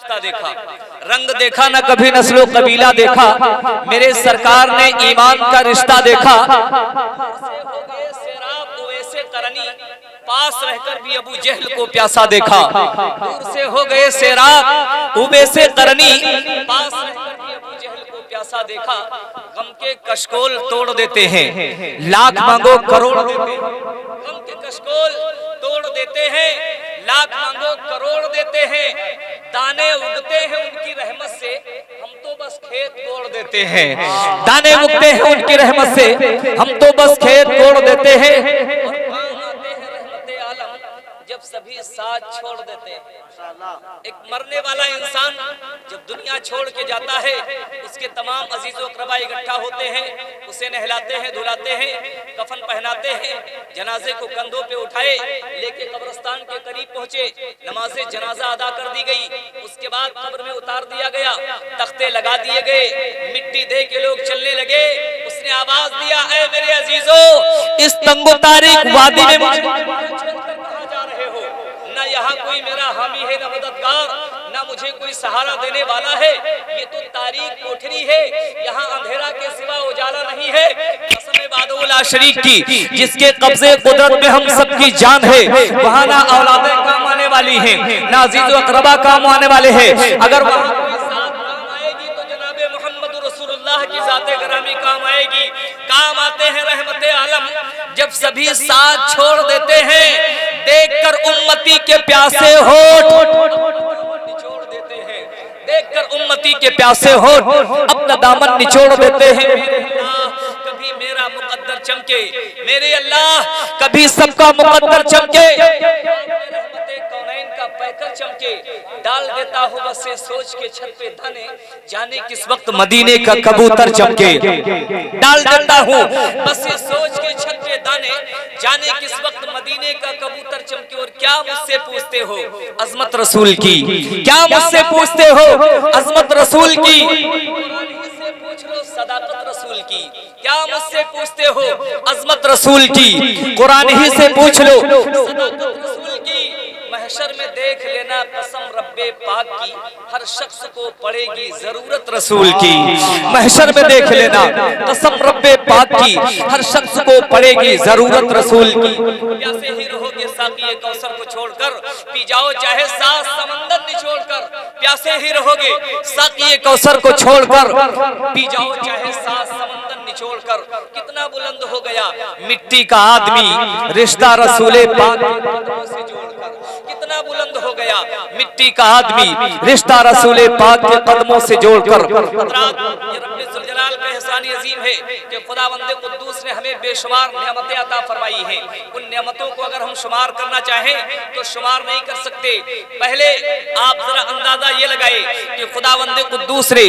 देखा, रंग देखा न कभी नस्लो कबीला देखा, मेरे सरकार ने ईमान का रिश्ता देखा। वैसे करनी पास रहकर भी अबू जहल को प्यासा देखा। दूर से हो गए सैराब उबैसे करनी, पास रहकर भी अबू जहल को प्यासा देखा। गम के कशकोल तोड़ देते हैं, लाख मांगो करोड़ देते हैं। गम के कशकोल तोड़ देते हैं, लाख मांगो करोड़ देते हैं। दाने उगते हैं उनकी रहमत से, हम तो बस खेत तोड़ देते हैं। दाने उगते हैं उनकी रहमत से, हम तो बस खेत तोड़ देते हैं। और काम आते हैं रहमते आलम जब सभी साथ छोड़ देते हैं। एक मरने वाला इंसान जब दुनिया छोड़ के जाता है, उसके तमाम अजीजों अक़रबा इकट्ठा होते हैं, उसे नहलाते हैं, धुलाते हैं, कफन पहनाते हैं, जनाजे को कंधों पे उठाए लेके कब्रिस्तान के करीब पहुंचे, नमाज़े जनाजा अदा कर दी गई। उसके बाद कब्र में उतार दिया गया, तख्ते लगा दिए गए, मिट्टी दे के लोग चलने लगे। उसने आवाज दिया, ऐ मेरे अजीजों, इस तंगो तारीख वादी में मुझे कहाँ जा रहे हो? ना यहाँ कोई मेरा हामी है, ना मददगार, ना मुझे कोई सहारा देने वाला है। ये तो तारीख कोठरी है, यहाँ अंधेरा के सिवा उजाला नहीं है। कसम वादो ला शरीक की, जिसके कब्जे कुदरत में हम सबकी जान है, वहाँ ना औलादे काम आने वाली हैं, ना अजीज़ो अक़रबा काम आने वाले हैं। अगर वहाँ कोई साथ काम आएगी तो जनाबे मोहम्मद रसूलुल्लाह की ज़ाते ग्रामी काम आएगी। काम आते हैं रहमते आलम जब सभी साथ छोड़ देते हैं। देखकर उम्मती के प्यासे होठ निचोड़ देते हैं, देखकर उम्मती के प्यासे होठ अपना दामन निचोड़ देते हैं। कभी मेरा मुकद्दर चमके, मेरे अल्लाह कभी सबका मुकद्दर चमके, का पैकर चमके, डाल देता हूँ बस ये सोच के छत पे दाने, जाने किस वक्त मदीने का कबूतर चमके। डाल देता हूँ बस ये सोच के छत पे दाने, जाने किस वक्त मदीने का कबूतर चमके। और क्या मुझसे पूछते हो अजमत रसूल की, क्या मुझसे पूछते हो अजमत रसूल की, मुझसे पूछ लो सदाकत रसूल की। क्या मुझसे पूछते हो अजमत रसूल की, कुरान ही से पूछ लो सदाकत रसूल की। महशर में देख लेना कसम रब्बे पाक की, हर शख्स को पड़ेगी जरूरत रसूल की। महशर में देख लेना कसम रब्बे पाक की, हर शख्स को पड़ेगी जरूरत रसूल की। प्यासे ही रहोगे साक़ी कौसर को छोड़कर, पी जाओ चाहे सात समंदर निचोड़कर। प्यासे ही रहोगे साक़ी कौसर को छोड़कर, पी जाओ चाहे सात समंदर निचोड़कर। कितना बुलंद हो गया मिट्टी का आदमी रिश्ता रसूले पाक से जोड़कर। कितना बुलंद हो गया मिट्टी का आदमी रिश्ता रसूले पाक के कदमों से जोड़कर। ये रब्बे ज़ुल जलाल का एहसान अजीम है कि खुदावंद कुद्दूस ने हमें बेशुमार नेमतें अता फरमाई हैं। उन नेमतों को अगर हम शुमार करना चाहें तो शुमार नहीं कर सकते। पहले आप जरा अंदाजा ये लगाए कि खुदावंद कुद्दूस ने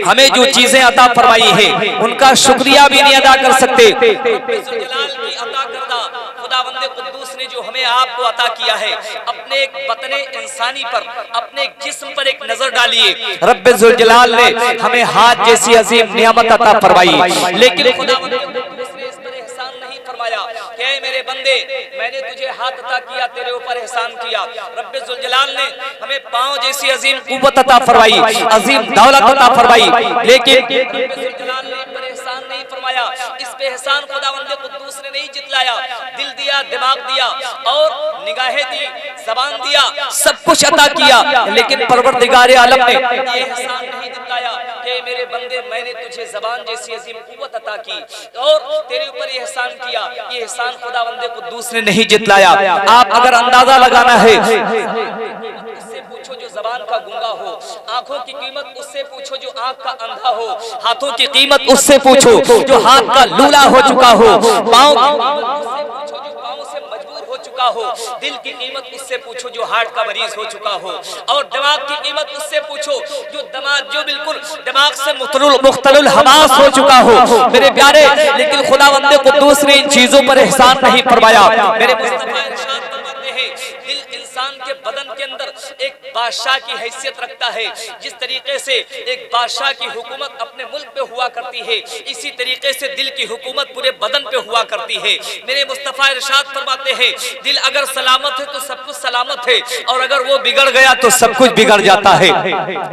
हमें जो चीजें अता फरमाई हैं उनका शुक्रिया भी नहीं अदा कर सकते। रब्बे ज़ुल जलाल की अता करदा खुदावंद कुद्दूस ने जो हमें आपको अता किया है, अपने एक बतने इंसानी पर, अपने एक जिस्म पर एक नजर डालिए। रब्बे ज़ुल जलाल ने हमें हाथ जैसी अजीम नियामत अता फरमाई, लेकिन खुदावंद कुद्दूस ने इस पर एहसान नहीं फरमाया कि ऐ मेरे बंदे, मैंने तुझे हाथ अता किया, तेरे ऊपर एहसान किया। रब्बे ज़ुल जलाल ने हमें पांव जैसी अजीम कुव्वत अता फरमाई, अजीम दौलत अता फरमाई, लेकिन रब्बे ज़ुल जलाल ने इस पर एहसान नहीं फरमाया। इस पे एहसान खुदावंद कुद्दूस ने नहीं जितलाया। दिल दिया, दिमाग दिया और निगाहें दी, ज़बान दिया, सब कुछ अता किया, लेकिन परवरदिगार आलम ने ये एहसान नहीं जितलाया कि मेरे बंदे, मैंने तुझे ज़बान जैसी अजीम कुव्वत अता की और तेरे ऊपर ये एहसान किया। ये एहसान खुदावंद कुद्दूस ने नहीं जितलाया। आप अगर अंदाजा लगाना है, उससे पूछो जो ज़बान का गूंगा हो, आंखों की कीमत उससे पूछो जो आंख का अंधा हो, हाथों की कीमत उससे पूछो जो हाथ का लूला हो चुका हो, पाँव उससे पूछो जो पाँव से मजबूर हो चुका हो, दिल की कीमत उससे पूछो जो हार्ट का मरीज हो चुका हो, और दिमाग की कीमत उससे पूछो जो बिल्कुल दिमाग से मुख्तलुल हवास हो चुका हो। मेरे प्यारे, लेकिन खुदावंद कुद्दूस ने इन चीजों पर एहसान नहीं फरमाया। मेरे मुस्तफा इरशाद फरमाते हैं, दिल इंसान के बदन के अंदर एक बादशाह की हैसियत रखता है। जिस तरीके से एक बादशाह की हुकूमत अपने मुल्क पे हुआ करती है, इसी तरीके से दिल की हुकूमत पूरे बदन पे हुआ करती है। मेरे मुस्तफा इरशाद फरमाते हैं, दिल अगर सलामत है तो सब कुछ सलामत है, और अगर वो बिगड़ गया तो सब कुछ बिगड़ जाता है।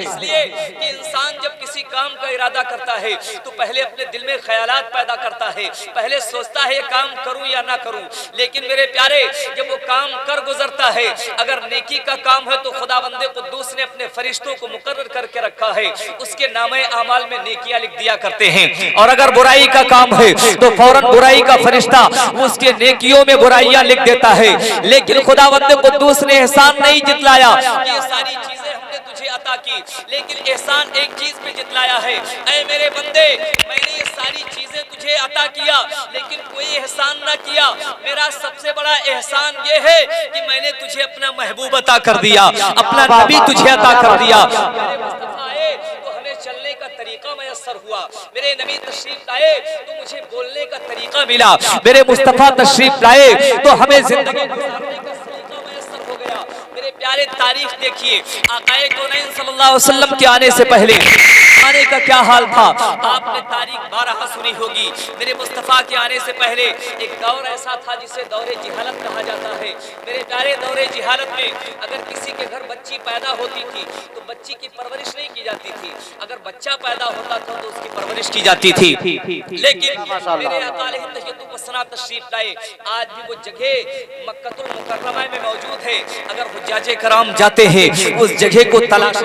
इसलिए कि इंसान जब किसी काम का इरादा करता है तो पहले अपने दिल में ख्यालात पैदा करता है, पहले सोचता है ये काम करूं या ना करूं। लेकिन मेरे प्यारे, जब वो काम कर गुजरता है, अगर नेकी का काम है तो खुदावंदे कुद्दूस ने अपने फरिश्तों को मुकर्रर करके रखा है, उसके नामे आमाल में नेकियां लिख दिया करते हैं। और अगर बुराई का काम है तो फौरन बुराई का फरिश्ता उसके नेकियों में बुराइयां लिख देता है। लेकिन खुदावंदे कुद्दूस ने एहसान नहीं जितलाया, ये सारी चीजें हमने तुझे अता की, लेकिन एहसान एक चीज पे जितलाया है, ऐ मेरे बंदे, मैंने ये सारी चीजें तुझे अता किया लेकिन कोई एहसान ना किया। मेरा सबसे बड़ा एहसान ये है कि मैंने तुझे अपना महबूब अता कर दिया, अपना नबी तुझे अता कर दिया। मेरे मुस्तफा आए तो हमें चलने का तरीका मैसर हुआ, मेरे नबी तशरीफ लाए तो मुझे बोलने का तरीका मिला, मेरे मुस्तफा तशरीफ लाए तो हमें जिंदगी गुजारने का तरीका मैसर हो गया। मेरे प्यारे, तारीख देखिए, आकाए कौनैन सल्लल्लाहु अलैहि वसल्लम के आने से पहले आने का क्या हाल था। आपने तारीख 12 सुनी होगी। मेरे मुस्तफा के आने से पहले एक दौर ऐसा था जिसे दौरे जिहालत कहा जाता है। मेरे प्यारे, दौरे जिहालत में अगर किसी के घर बच्ची पैदा होती थी तो बच्ची की परवरिश नहीं की जाती थी, अगर बच्चा पैदा होता था तो उसकी परवरिश की जाती थी। लेकिन मेरे आका अलैहिस्सलाम तशरीफ लाए, आज भी वो जगह मक्कतुल मुकर्रमा में मौजूद है। अगर हुज्जाजे कराम जाते हैं उस जगह को तलाश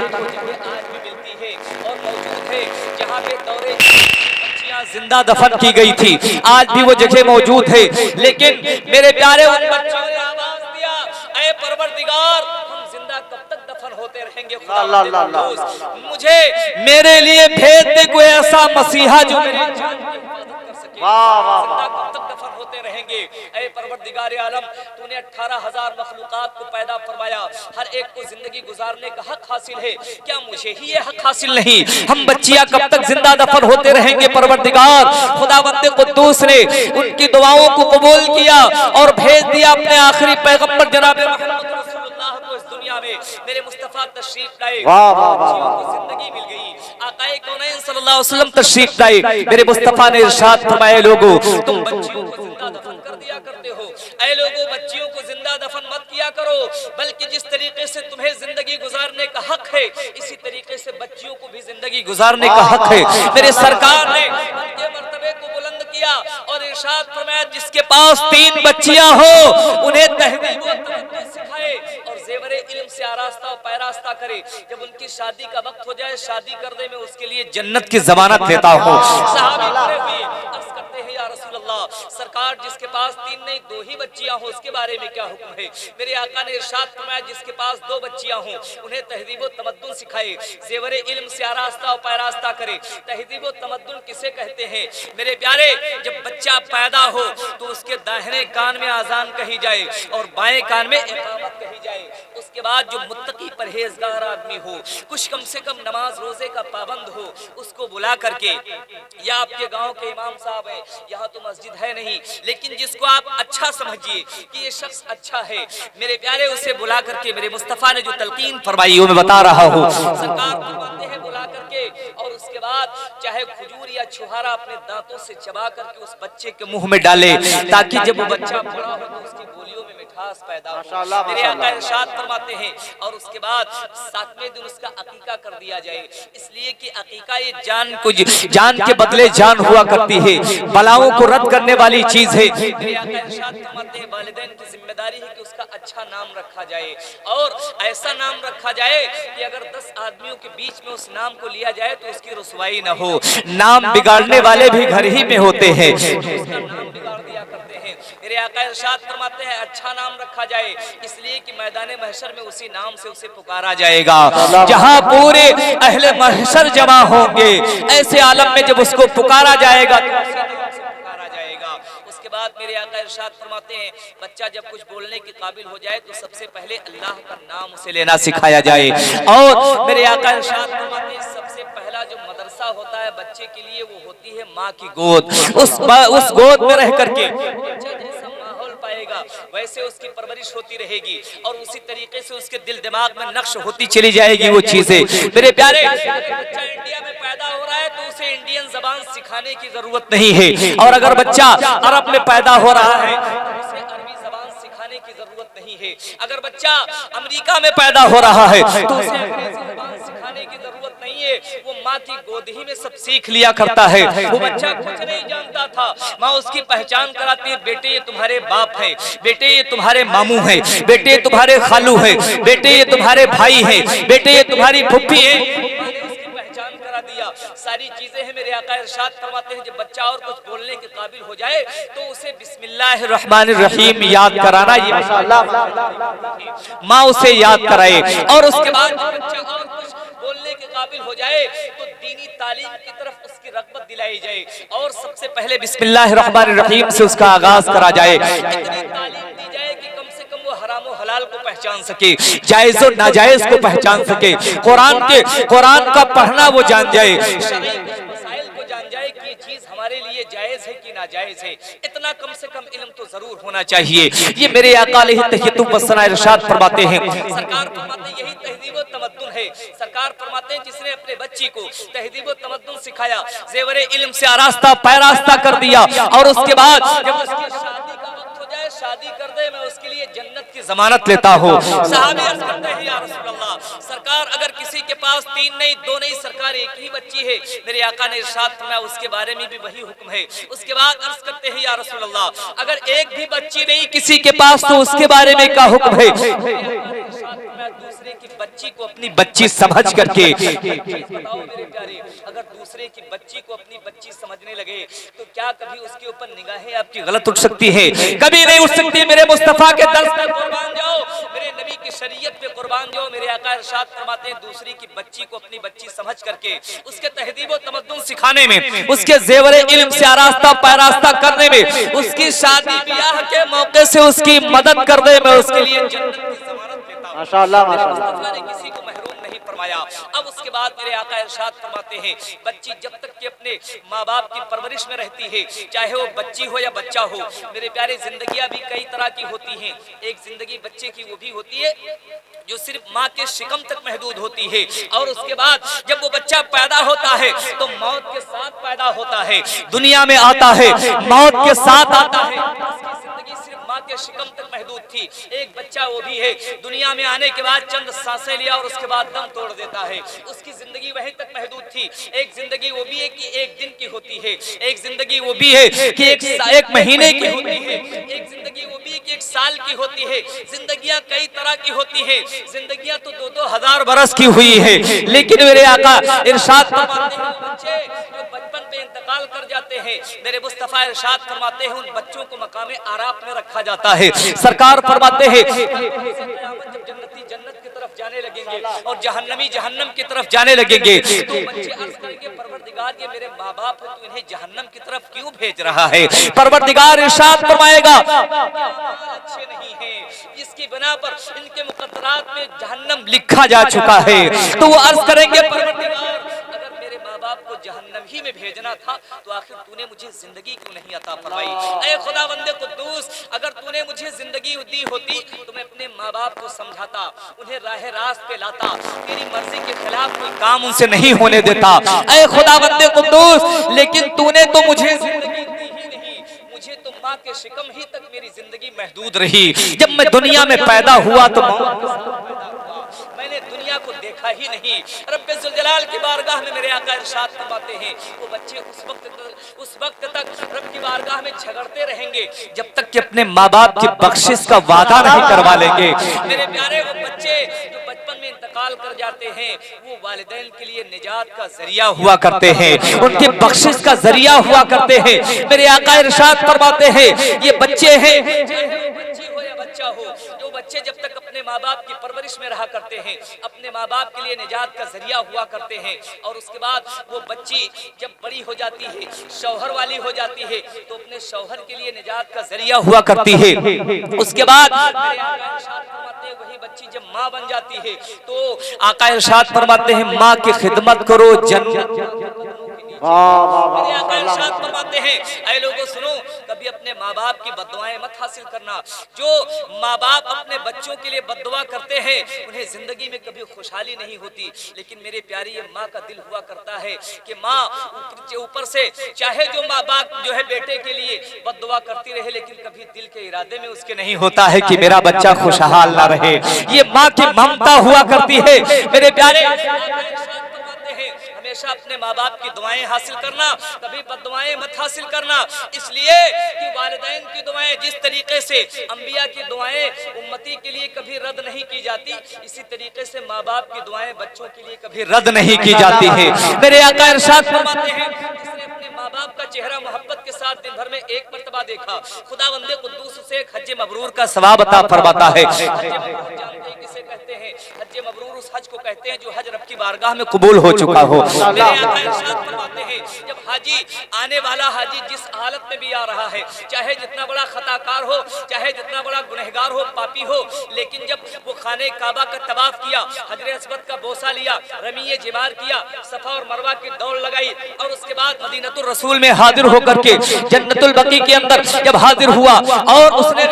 जहाँ पे दौरे बच्चियां जिंदा दफन की गई थी, आज भी वो जगह मौजूद है। लेकिन मेरे प्यारे, उन बच्चों ने आवाज दिया, ऐ परवरदिगार, हम जिंदा कब तक दफन होते रहेंगे? मुझे मेरे लिए भेज दे कोई ऐसा मसीहा जो मेरी जान की हिफाजत कर सके। जिंदा कब तक दफन होते रहेंगे? ऐ परवरदिगार आलम, तूने 18,000 मखलूकात को पैदा फरमाया, हर एक को जिंदगी गुजारने का हक हासिल है, क्या मुझे ही ये हक हासिल नहीं? हम बच्चियां कब तक जिंदा दफन होते रहेंगे? परवरदिगार खुदावंद कुद्दूस ने उनकी दुआओं को कबूल किया और भेज दिया अपने आखिरी पैगंबर जनाब मोहम्मद रसूलुल्लाह को इस दुनिया में। मेरे मुस्तफा तशरीफ लाए, बच्चियों को जिंदगी मिल गई। आकाए कौनैन सल्लल्लाहु अलैहि वसल्लम तशरीफ लाए, मेरे मुस्तफा ने इरशाद फरमाया, लोगों तुम बच्चियों को जिंदा दफन कर दिया करते हो, ऐ लोगों बच्चियों को जिंदा दफन मत किया करो, बल्कि जिस तरीके से तुम्हें जिंदगी गुजारने का हक है इसी तरीके से बच्चियों को भी जिंदगी गुजारने का हक है। मेरे सरकार ने उनके मर्तबे को बुलंद किया और इरशाद फरमाया, जिसके पास 3 बच्चियां हो उन्हें तहज़ीब व तमद्दुन सिखाए और ज़ेवर इल्म से आरास्ता और पैरास्ता करे। जब उनकी शादी का वक्त हो जाए, शादी कर दे, मैं उसके लिए जन्नत की जमानत देता हूँ। सहाबी खड़े हुए अर्ज़ करते हैं, या रसूल अल्लाह, सरकार जिसके पास 3 नहीं 2 ही बच्चियां हो उसके बारे में क्या हुक्म है? मेरे आका ने इरशाद फरमाया, जिसके पास 2 बच्चियां हो उन्हें तहज़ीब व तमद्दुन सिखाए, ज़ेवर इल्म से आरास्ता और पैरास्ता करे। तहज़ीब व तमद्दुन किसे कहते हैं? मेरे प्यारे, जब बच्चा पैदा हो तो उसके दाहिने कान में आजान कही जाए और बाएं कान में इकामत कही जाए। उसके बाद जो मुत्तकी परहेजगार आदमी हो, कुछ कम से कम नमाज रोजे का पाबंद हो, उसको बुला करके, या आपके गांव के इमाम साहब है, यहाँ तो मस्जिद है नहीं, लेकिन जिसको आप अच्छा समझिए कि ये शख्स अच्छा है, मेरे प्यारे, उसे बुला करके मेरे मुस्तफा ने जो तलकीन फरमाई वो मैं बता रहा हूँ। सरकार फरमाते हैं बुला करके, और उसके बाद चाहे खजूर या छुहारा अपने दांतों से चबा करके उस बच्चे के मुंह में डाले, ताकि जब वो बच्चा बड़ा हो तो उसकी बोलियों में मिठास पैदा हो। मेरे आका इरशाद फरमाते हैं, और उसके बाद 7वें दिन उसका अकीका कर दिया जाए, इसलिए कि अकीका ये जान के बदले जान हुआ करती है, बलाओं को रद्द करने वाली चीज है। मेरे आका इरशाद फरमाते हैं, वालिदैन की जिम्मेदारी है कि उसका अच्छा नाम रखा जाए, और ऐसा नाम रखा जाए कि अगर 10 आदमियों के बीच में उस नाम को लिया जाए तो उसकी रुसवाई न हो। नाम बिगाड़ने वाले भी घर ही में होते हैं, तो उसका नाम बिगाड़ दिया करते हैं। मेरे आका इरशाद फरमाते हैं, अच्छा नाम रखा जाए, इसलिए कि मैदान महशर में उसी नाम से उसे पुकारा जाएगा, जहां पूरे अहले महशर जमा होंगे। ऐसे आलम में जब उसको पुकारा जाएगा तो उसी नाम से पुकारा जाएगा। उसके बाद मेरे आका इरशाद फरमाते हैं, बच्चा जब कुछ बोलने के काबिल हो जाए तो सबसे पहले अल्लाह का नाम उसे लेना सिखाया जाए। और मेरे आका इरशाद फरमाते हैं, सबसे पहला जो मदरसा होता है बच्चे के लिए वो होती है माँ की गोद। उस गोद में रह करके बच्चा जैसा माहौल पाएगा, वैसे उसकी परवरिश होती रहेगी और उसी तरीके से उसके दिल दिमाग में नक्श होती चली जाएगी वो चीजें। मेरे प्यारे, बच्चा इंडिया में पैदा हो रहा है तो उसे इंडियन जबान सिखाने की जरूरत नहीं है, और अगर बच्चा अरब में पैदा हो रहा है तो उसे अरबी जबान सिखाने की जरूरत नहीं है। अगर बच्चा अमेरिका में पैदा हो रहा है तो उसे अंग्रेजी जबान सिखाने की जरूरत नहीं है। वो माँ की गोद ही में सब सीख लिया करता है। वो बच्चा कुछ नहीं जानता था, माँ उसकी पहचान कराती है, बेटे ये तुम्हारे बाप है, बेटे ये तुम्हारे मामू है, बेटे ये तुम्हारे खालू है, बेटे ये तुम्हारे भाई है, बेटे ये तुम्हारी फुफ्फी है। पहचान करा दिया, सारी चीजें हैं। मेरे आका इरशाद फरमाते हैं जब बच्चा और कुछ बोलने के काबिल हो जाए तो उसे बिस्मिल्लाहिर्रहमानिर्रहीम याद कराना, ये माशाअल्लाह माँ उसे याद कराए। और उसके बाद बच्चा और कुछ बोलने के काबिल हो जाए तो दीनी तालीम की तरफ उसकी रग़बत दिलाई जाए और सबसे पहले बिस्मिल्लाहिर्रहमानिर्रहीम से उसका आगाज करा जाए। इतनी तालीम दी जाए कि कम से कम वो हराम और हलाल को पहचान सके, जायज और नाजायज को पहचान सके, कुरान का पढ़ना वो जान जाए, शरई मसाइल को जान जाए कि ये चीज हमारे लिए जायज है कि नाजायज है। इतना कम से कम इल्म तो जरूर होना चाहिए। ये मेरे आका अलैहि वसल्लम इरशाद फरमाते हैं, सरकार फरमाते हैं यही तहजीब व तमद्दुन है। सरकार फरमाते हैं जिसने अपने बच्ची को तहजीब व तमद्दुन सिखाया, ज़ेवरे इल्म से आरास्ता पैरास्ता कर दिया, और उसके बाद जब उसकी शादी का वक्त हो जाए शादी कर दे, मैं उसके लिए जन्नत की जमानत लेता हूँ। सहाबी अर्ज़ करते हैं या रसूल अल्लाह, सरकार अगर किसी के पास 3 नहीं 2 नहीं, सरकार एक ही बच्ची है, मेरे आका ने इरशाद फरमाया उसके बारे में भी वही हुक्म है। उसके बाद अर्ज़ करते हैं या रसूल अल्लाह, अगर एक भी बच्ची नहीं किसी के पास तो उसके बारे में क्या हुक्म है? दूसरे की बच्ची को अपनी बच्ची समझ करके, बताओ मेरे प्यारे, अगर दूसरे की बच्ची को अपनी बच्ची समझने लगे तो क्या कभी उसके ऊपर निगाहें आपकी गलत उठ सकती है? कभी नहीं उठ सकती। मेरे मुस्तफा के दर्स पे कुर्बान जाओ, मेरे नबी की शरीयत पे कुर्बान जाओ। मेरे आका इरशाद फरमाते हैं दूसरी की बच्ची को अपनी बच्ची समझ करके उसके तहजीब व तमद्दुन सिखाने में, उसके ज़ेवरे इल्म से आरास्ता पैरास्ता करने में, उसकी शादी ब्याह के मौके से उसकी मदद करने में उसके लिए जन्नत की ज़मानत लेता हूं। माशाअल्लाह माशाअल्लाह, ने किसी को महरूम नहीं फरमाया। अब उसके बाद मेरे आका इरशाद फरमाते हैं बच्ची जब तक कि अपने माँ बाप की परवरिश में रहती है, चाहे वो बच्ची हो या बच्चा हो, मेरे प्यारे जिंदगियां भी कई तरह की होती हैं। एक जिंदगी बच्चे की वो भी होती है जो सिर्फ माँ के शिकम तक महदूद होती है, और उसके बाद जब वो बच्चा पैदा होता है तो मौत के साथ पैदा होता है, दुनिया में आता है, मौत के साथ आता है। उसकी जिंदगी सिर्फ माँ के शिकम तक महदूद थी। एक बच्चा वो भी है दुनिया में आने के बाद चंद सांसें लिया और उसके बाद दम तोड़ देता है, उसकी जिंदगी वहीं तक महदूद थी। एक जिंदगी वो भी है कि एक दिन की होती है, एक जिंदगी वो भी है कि एक महीने की होती है, एक जिंदगी वो भी है कि 1 साल की होती है। जिंदगियां कई तरह की होती है, जिंदगियां तो 2-2 हजार बरस की हुई है। लेकिन मेरे आका इरशाद फरमाते हैं बच्चे जो बचपन पे इंतकाल कर जाते हैं, मेरे मुस्तफा इरशाद फरमाते हैं उन बच्चों को मकामे आराफ में रखा जाता है। सरकार फरमाते हैं जब जन्नती जन्नत की तरफ जाने लगेंगे और जहन्नमी जहन्नम की तरफ जाने लगेंगे तो बच्चे अर्ज करेंगे परवरदिगार ये मेरे माँ बाप है, तो इन्हें जहन्नम की तरफ क्यों भेज रहा है? परवरदिगार इरशाद फरमाएगा अच्छे नहीं है, इसकी बिना पर इनके मुकद्दरात में जहन्नम लिखा जा चुका है। तो वो अर्ज करेंगे परवरदिगार अगर मेरे माँ बाप को जहन्नम ही में भेजना था तो आखिर तूने मुझे जिंदगी क्यों नहीं अता फरमाई? ऐ खुदावंदे कुद्दूस, अगर तूने मुझे जिंदगी दी होती तो मैं अपने माँ बाप को समझाता, उन्हें राह रास्त पे लाता, तेरी मर्जी के खिलाफ कोई काम उनसे नहीं होने देता। ऐ खुदावंदे कुद्दूस, लेकिन तूने तो मुझे जिंदगी दी ही नहीं, मुझे तो माँ के शिकम ही तक मेरी जिंदगी महदूद रही। जब मैं दुनिया में पैदा हुआ तो मैंने दुनिया को देखा ही नहीं। रब्बे जुल जलाल की बारगाह में मेरे आका इरशाद फरमाते हैं वो बच्चे उस वक्त तक रब की बारगाह में झगड़ते रहेंगे जब तक कि अपने माँ बाप की बख्शिश का वादा नहीं करवा लेंगे। मेरे प्यारे वो बच्चे जो बचपन में इंतकाल कर जाते हैं वो वालिदैन के लिए निजात का जरिया हुआ करते हैं, उनकी बख्शिश का जरिया हुआ करते हैं। मेरे आका इरशाद फरमाते हैं ये बच्चे हैं, चाहे बच्ची हो या बच्चा हो, जो बच्चे जब तक अपने माँ बाप की परवरिश में रहा करते हैं अपने माँ बाप के लिए निजात का जरिया हुआ करते हैं, और उसके बाद वो बच्ची जब बड़ी हो जाती है शौहर वाली हो जाती है तो अपने शौहर के लिए निजात का जरिया हुआ करती है। उसके बाद वही बच्ची जब माँ बन जाती है तो आका इरशाद फरमाते हैं माँ की खिदमत करो जन्नत میرے آقا ارشاد فرماتے ہیں اے لوگوں سنو، کبھی اپنے ماں باپ کی بددعائیں مت حاصل کرنا۔ جو ماں باپ اپنے بچوں کے لیے بددعا کرتے ہیں انہیں زندگی میں کبھی خوشحالی نہیں ہوتی، لیکن میرے پیاری یہ ماں کا دل ہوا کرتا ہے کہ ماں اوپر سے چاہے جو ماں باپ جو ہے بیٹے کے لیے بددعا کرتی رہے، لیکن کبھی دل کے ارادے میں اس کے نہیں ہوتا ہے کہ میرا بچہ خوشحال نہ رہے۔ یہ ماں کی ممتا ہوا کرتی ہے۔ میرے پیارے ہمیشہ اپنے ماں باپ کی دعائیں حاصل کرنا، کبھی بددعائیں مت حاصل کرنا، اس لیے کہ والدین کی دعائیں جس طریقے سے انبیاء کی دعائیں امتی کے لیے کبھی رد نہیں کی جاتی، اسی طریقے سے ماں باپ کی دعائیں بچوں کے لیے کبھی رد نہیں کی جاتی ہے۔ میرے آقا ارشاد فرماتے ہیں جس نے اپنے ماں باپ کا چہرہ محبت کے ساتھ دن بھر میں ایک مرتبہ دیکھا، خداوند قدوس اسے ایک حج مبرور کا ثواب عطا فرماتا ہے۔ حج مبرور جانتے ہیں کسے کہتے ہیں؟ حج مبرور اس حج کو کہتے ہیں جو حج رب کی بارگاہ میں قبول ہو چکا ہو۔ میرے آقا ارشاد فرماتے ہیں جب حاجی آنے والا حاجی جس حالت میں بھی آ رہا ہے، چاہے جتنا بڑا خطاکار ہو، چاہے جتنا بڑا گنہگار ہو، پاپی ہو، لیکن جب وہ خانہ کعبہ کا طواف کیا، حجر اسود کا بوسہ لیا، رمی جمار کیا، صفا اور مروہ کی دوڑ لگائی، اور اس کے بعد مدینۃ الرسول میں حاضر ہو کر کے جنت البقیع کے اندر جب حاضر ہوا اور اس نے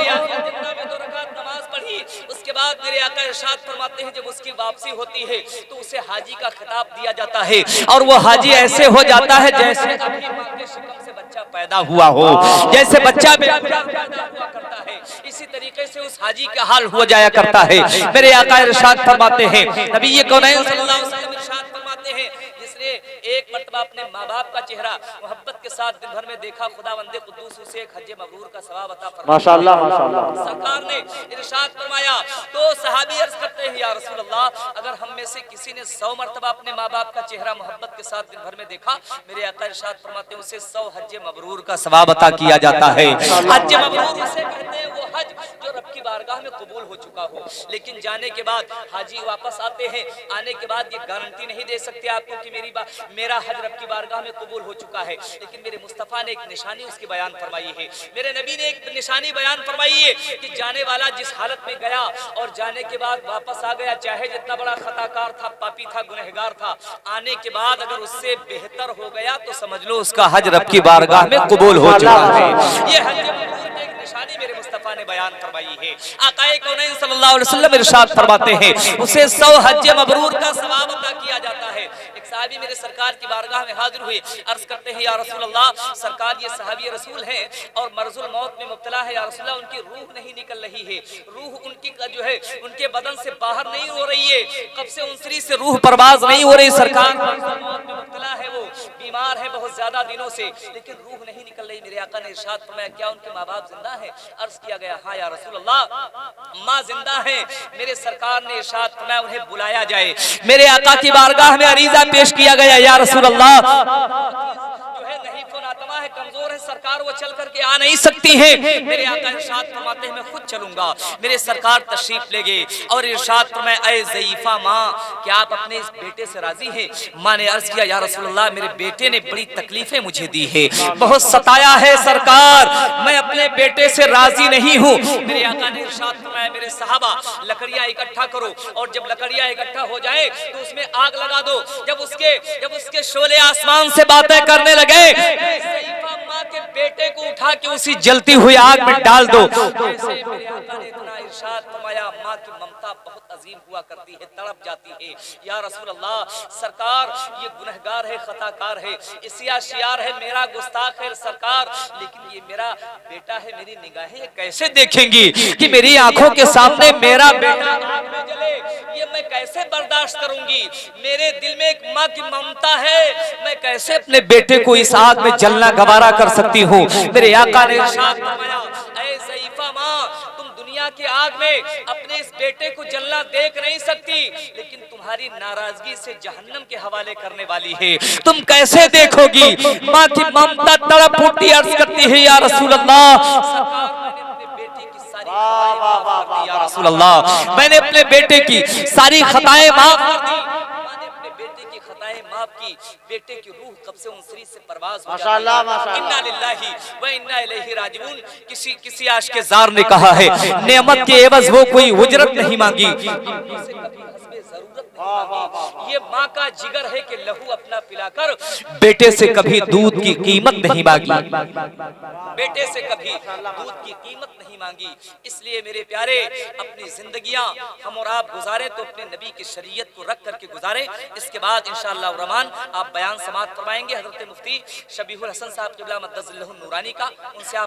اس کے بعد میرے آقا ارشاد فرماتے ہیں جب اس کی واپسی ہوتی ہے تو اسے حاجی کا خطاب دیا جاتا ہے، اور وہ حاجی ایسے ہو جاتا ہے جیسے ابھی ماں کے شکم سے بچہ پیدا ہوا ہو، جیسے بچہ پیدا ہوا کرتا ہے، اسی طریقے سے اس حاجی کا حال ہو جایا کرتا ہے۔ میرے آقا ارشاد فرماتے ہیں نبی کونین صلی اللہ علیہ وسلم ارشاد فرماتے ہیں جس نے ایک مرتبہ اپنے ماں باپ کا چہرہ محبت کے ساتھ دن بھر میں دیکھا، خداوند قدوس اسے ایک حج مبرور کا ثواب عطا فرماتا ہے۔ ماشاءاللہ ماشاءاللہ۔ سرکار نے ارشاد فرمایا تو صحابی عرض کرتے ہیں یا رسول اللہ اگر ہم میں سے کسی نے 100 مرتبہ اپنے ماں باپ کا چہرہ محبت کے ساتھ دن بھر میں دیکھا، میرے آقا ارشاد فرماتے ہیں اسے 100 حج مبرور کا ثواب عطا کیا جاتا ہے۔ حج مبرور اسے کہتے ہیں وہ حج جو رب کی بارگاہ میں قبول ہو چکا ہو، لیکن جانے کے بعد حاجی واپس آتے ہیں، آنے کے بعد یہ گارنٹی نہیں دے سکتے آپ کو کہ میرا حج رب کی بارگاہ میں قبول ہو چکا ہے، لیکن میرے مصطفیٰ نے ایک نشانی اس کی بیان فرمائی ہے، میرے نبی نے ایک نشانی بیان فرمائی ہے کہ جانے والا جس حالت میں گیا اور جانے کے بعد واپس آ گیا، چاہے جتنا بڑا خطاکار تھا، پاپی تھا، گنہگار تھا، آنے کے بعد اگر اس سے بہتر ہو گیا تو سمجھ لو اس کا حج رب کی بارگاہ میں قبول ہو چکا ہے۔ یہ حج مبرور کی ایک نشانی میرے مصطفیٰ نے بیان فرمائی ہے۔ آقا کونین صلی اللہ علیہ وسلم ارشاد فرماتے ہیں اسے 100 حج مبرور کا ثواب عطا کیا جاتا ہے۔ ایک صحابی میرے سرکار کی بارگاہ میں حاضر ہوئے، عرض کرتے ہیں یا رسول اللہ سرکار یہ صحابی رسول ہیں اور مرض الموت میں مبتلا ہے، یا رسول اللہ ان کی روح نہیں نکل رہی ہے، روح ان کی جو ہے ان کے بدن سے باہر نہیں ہو رہی ہے، قبض انصری سے روح پرواز نہیں ہو رہی، سرکار مرض الموت میں مبتلا ہے، وہ بیمار ہے بہت زیادہ دنوں سے، لیکن روح نہیں نکل رہی۔ میرے آقا نے ارشاد فرمایا کیا ان کے ماں باپ زندہ ہیں؟ عرض کیا گیا ہاں یا رسول اللہ ماں زندہ ہیں۔ میرے سرکار نے ارشاد فرمایا انہیں بلایا جائے۔ میرے آقا کی بارگاہ میں عریضہ پیش کیا گیا یا رسول اللہ جو ہے نہیں فناتما ہے، کمزور ہے، سرکار وہ چل کر کے آ نہیں سکتی ہیں۔ میرے آقا ارشاد فرماتے ہیں میں خود چلوں گا۔ میرے سرکار تشریف لے گئے اور ارشاد فرمایا اے ضعیفہ ماں کیا آپ اپنے اس بیٹے سے راضی ہیں؟ ماں نے عرض کیا یا رسول اللہ میرے بیٹے نے بڑی تکلیفیں مجھے دی ہے، بہت ستایا ہے سرکار، میں اپنے بیٹے سے راضی نہیں ہوں۔ میرے آقا نے ارشاد فرمایا میرے صحابہ لکڑیاں اکٹھا کرو، اور جب لکڑیاں اکٹھا ہو جائے تو اس میں آگ لگا دو، جب اس کے شعلے آسمان سے باتیں کرنے لگے ضعیفہ ماں کے بیٹے کو اٹھا کے اسی جلتی ہوئی آگ میں ڈال دو۔ جیسے میرے آقا نے اتنا ارشاد فرمایا ماں کی ممتا بہت عظیم ہوا کرتی ہے، تڑپ جاتی ہے۔ یا رسول اللہ سرکار یہ گنہگار ہے، خطاکار ہے، اسیا شیار ہے، میرا گستاخ ہے سرکار، لیکن یہ میرا بیٹا ہے، میری نگاہیں کیسے دیکھیں گی کہ میری آنکھوں کے سامنے میرا بیٹا آگ میں جلے، یہ میں کیسے برداشت کروں گی؟ میرے دل میں ایک ماں کی ممتا ہے، میں کیسے اپنے بیٹے کو اس آگ میں جلنا گوارا کر سکتی ہوں؟ میرے آقا نے ارشاد فرمایا اے ضعیفہ ماں تم دنیا کی آگ میں اپنے اس بیٹے کو جلنا دیکھ نہیں سکتی، لیکن تمہاری ناراضگی سے جہنم کے حوالے کرنے والی ہے، تم کیسے دیکھو گی؟ ماں کی ممتا تڑپ اٹھی، عرض کرتی ہے یا رسول اللہ یا رسول اللہ میں نے اپنے بیٹے کی ساری خطائیں معاف کر دی، میں نے اپنے بیٹے کی خطائیں معاف کی، بیٹے کی روح قبض انصری سے پرواز ہو جاتی ہے۔ انا للہ و انا الیہ راجعون۔ کسی عاشق زار نے کہا ہے نعمت کے عوض وہ کوئی اجرت نہیں مانگی، اسے کبھی حسب ضرورت मांगी। ये माँ का जिगर है कि लहू अपना पिलाकर बेटे से कभी दूध की कीमत नहीं मांगी, बेटे से कभी दूध की कीमत नहीं मांगी। इसलिए मेरे प्यारे अपनी जिंदगियां हम और आप गुजारे तो अपने नबी की शरीयत को रख करके गुजारे। इसके बाद इंशाअल्लाह रहमान आप बयान समाप्त फरमाएंगे हजरत मुफ्ती शबीहुल हसन साहब क़िबला मद्दज़िल्लहु नूरानी का, उनसे आप